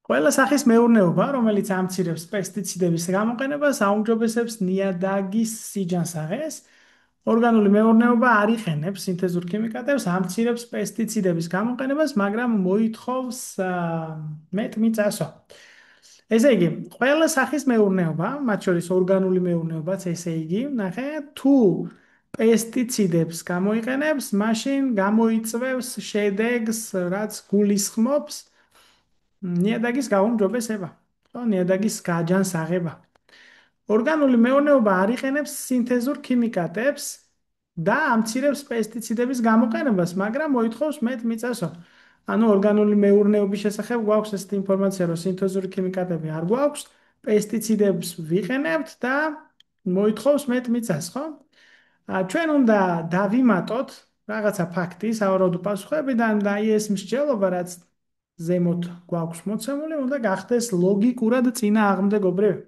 ყველა სახის მეურნეობა, რომელიც ამცირებს პესტიციდების გამოყენებას, აუმჯობესებს ნიადაგის სიჯანსაღეს. ორგანული მეურნეობა არ იყენებს სინთეზურ ქიმიკატებს, ამცირებს პესტიციდების გამოყენებას, მაგრამ მოითხოვს მეტ მიწასო. ესე იგი, ყველა სახის მეურნეობა, მათ შორის ორგანული მეურნეობაც, ესე იგი, ნახე, თუ პესტიციდებს გამოიყენებს, მაშინ გამოიწვევს შედეგს, რაც გულისხმობს ნიადაგის გაუმჯობესება, ხო, ნიადაგის გაჯანსაღება. ორგანული მეურნეობა არ იყენებს სინთეზურ ქიმიკატებს და ამცირებს პესტიციდების გამოყენებას, მაგრამ მოითხოვს მეტ მიწასო. ანუ ორგანული მეურნეობის შესახებ გვაქვს ესეთი ინფორმაცია, რომ სინთეზური ქიმიკატები არ გვაქვს, პესტიციდებს ვიყენებთ და მოითხოვს მეტ მიწას, ხო? ჩვენ უნდა დავიმატოთ რაღაცა ფაქტი სავარაუდო პასუხებიდან და აი ეს მსჯელობა, რაც ზემოთ გვაქვს მოცემული, უნდა გახდეს ლოგიკურად წინააღმდეგობრივი.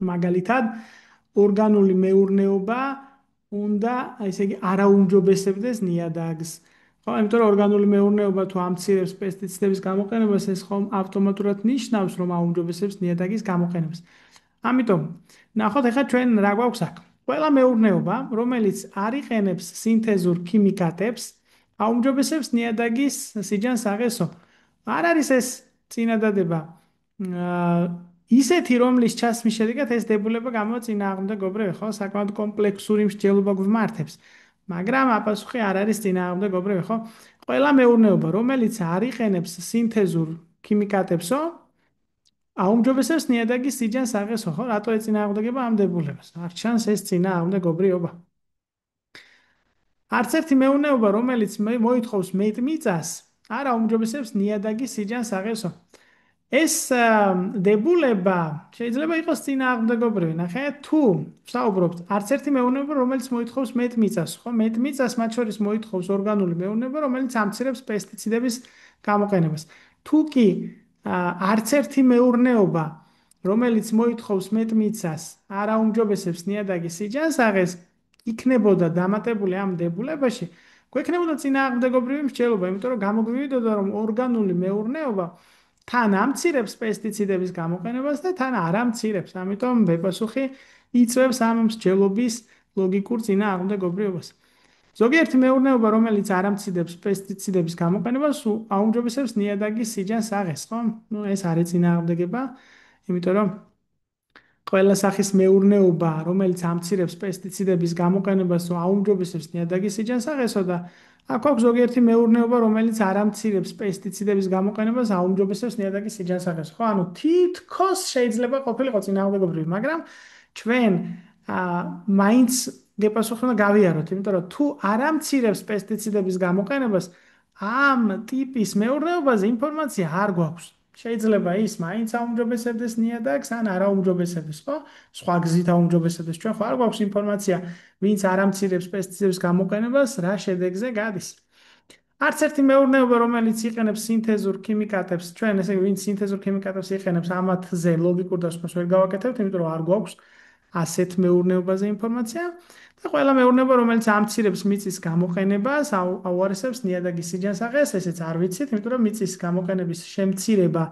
მაგალითად, ორგანული მეურნეობა უნდა, ესე იგი, არაუმჯობესებდეს ნიადაგს. ხო, იმიტომ რომ ორგანული მეურნეობა თუ ამცირებს პესტიციდების გამოყენებას, ეს ხომ ავტომატურად ნიშნავს, რომ აუმჯობესებს ნიადაგის გამოყენებას. ამიტომ, ნახოთ ახლა ჩვენ რა გვაქვს აქ. ყველა მეურნეობა, რომელიც არ იყენებს სინთეზურ ქიმიკატებს, აუმჯობესებს ნიადაგის სიჯანსაღესო. არ არის ეს წინადადება ისეთი, რომლის ჩასმის შედეგად ეს დებულება გამოცინააღმდეგობრივი, ხო? საკმაოდ კომპლექსური მსჯელობა გვმართებს. მაგრამ აპასუხი არ არის წინააღმდეგობრივი, ხო? ყველა მეურნეობა, რომელიც არ იყენებს სინთეზურ ქიმიკატებსო, აუმჯობესებს ნიადაგის სიჯანსაღესო, ხო? რატო ეწინააღმდეგება ამ დებულებას? არ ჩანს ეს წინააღმდეგობრიობა. არც ერთი მეურნეობა, რომელიც მოითხოვს მეტ მიწას, არ აუმჯობესებს ნიადაგის სიჯანსაღესო. ეს დებულება შეიძლება იყოს წინააღმდეგობრივი. ნახე, თუ ვსაუბრობთ, არც ერთი მეურნეობა, რომელიც მოითხოვს მეტ მიწას, ხო? მეტ მიწას მათ შორის მოითხოვს ორგანული მეურნეობა, რომელიც ამცირებს პესტიციდების გამოყენებას. თუ კი არც ერთი მეურნეობა, რომელიც მოითხოვს მეტ მიწას, არ აუმჯობესებს ნიადაგის სიჯანსაღეს, იქნებოდა დამატებული ამ დებულებაში, გვექნებოდა წინააღმდეგობრივი მსჯელობა, იმიტომ რომ გამოგვივიდოდა, რომ ორგანული მეურნეობა თან ამცირებს პესტიციდების გამოყენებას და თან არ ამცირებს. ამიტომ ბეპასუხი იწევს ამ მსჯელობის ლოგიკურ წინააღმდეგობრიობას. ზოგიერთი მეურნეობა, რომელიც არ ამცირებს პესტიციდების გამოყენებას, აუმჯობესებს ნიადაგის სიჯანსაღეს, ხო? ნუ ეს არის წინააღმდეგება, იმიტომ რომ ყველა სახის მეურნეობა, რომელიც ამცირებს პესტიციდების გამოყენებას, აუმჯობესებს ნიადაგის სიჯანსაღესო და აქ აქვს ზოგიერთი მეურნეობა, რომელიც არ ამცირებს პესტიციდების გამოყენებას, აუმჯობესებს ნიადაგის სიჯანსაღეს. ხო, ანუ თითქოს შეიძლება ყოფილიყო წინააღმდეგობრივი, მაგრამ ჩვენ მაინც გეპასუხა უნდა გავიაროთ, იმიტომ რომ თუ არ ამცირებს პესტიციდების გამოყენებას, ამ ტიპის მეურნეობაზე ინფორმაცია არ გვაქვს. შეიძლება ის მაინც აუმჯობესებდეს ნიადაგს, ან არ აუმჯობესებდეს, ხო? სხვა გზით აუმჯობესებდეს. ჩვენ ხო არ გვაქვს ინფორმაცია, ვინც არ ამცირებს პესტიციდების გამოყენებას, რა შედეგზე გადის. არც ერთი მეურნეობა, რომელიც იყენებს სინთეზურ ქიმიკატებს, ჩვენ ესე ვინც სინთეზურ ქიმიკატებს იყენებს, ამათზე ლოგიკურ დასკვნას ვერ გავაკეთებთ, იმიტომ რომ არ გვაქვს ასეთ მეურნეობაზე ინფორმაცია. და ყველა მეურნეობა, რომელიც ამცირებს მიწის გამოყენებას, აუარესებს ნიადაგის სიჯანსაღეს, ესეც არ ვიცით, იმიტომ რომ მიწის გამოყენების შემცირება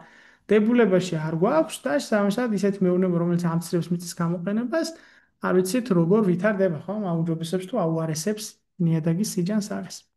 დებულებაში არ გვაქვს და სამისად ისეთი მეურნეობა, რომელიც ამცირებს მიწის გამოყენებას, არ ვიცით როგორ ვითარდება, ხო? აუმჯობესებს თუ აუარესებს ნიადაგის სიჯანსაღეს.